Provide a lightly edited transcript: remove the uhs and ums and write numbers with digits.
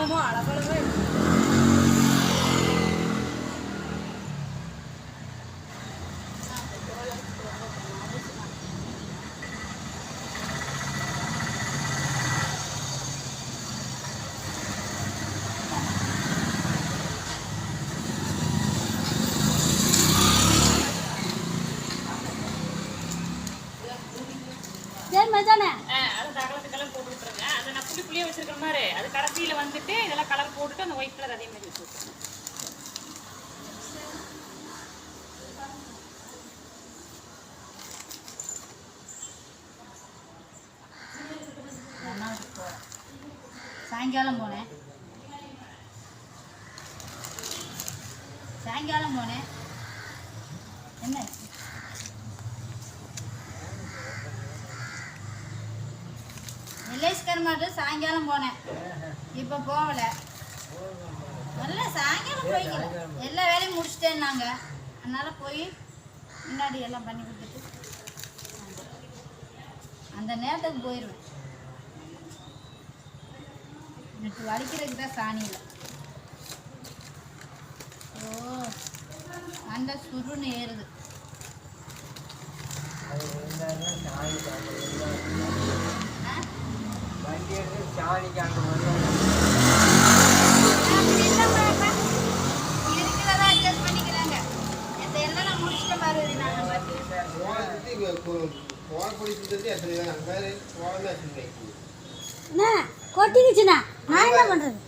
என்னமோ அளவளவே புளியே வச்சிருக்கிற மாதிரி அது கடைசியில வந்துட்டு இதெல்லாம் கலர் போட்டுட்டு அந்த ஒயிட் கலர் அதே மாதிரி வச்சு சாயங்காலம் போனேன் என்ன நிலேஷ்கர் மட்டும் சாயங்காலம் போனேன் இப்போ போகல நல்லா சாயங்காலம் போய்க்கல எல்லா வேலையும் முடிச்சிட்டேன்னாங்க அதனால போய் முன்னாடி எல்லாம் பண்ணி கொடுத்துட்டு அந்த நேரத்துக்கு போயிடுவேன் இன்னைக்கு வலிக்கிறதுக்கு தான் சாணியில் ஓ அந்த சுருன்னு ஏறுது இருக்கிறதா அட்ஜஸ்ட் பண்ணிக்கிறாங்க எல்லாம் நான் முடிச்சுட்டு பாருங்க கொட்டிக்குச்சுண்ணா நான் என்ன பண்றது.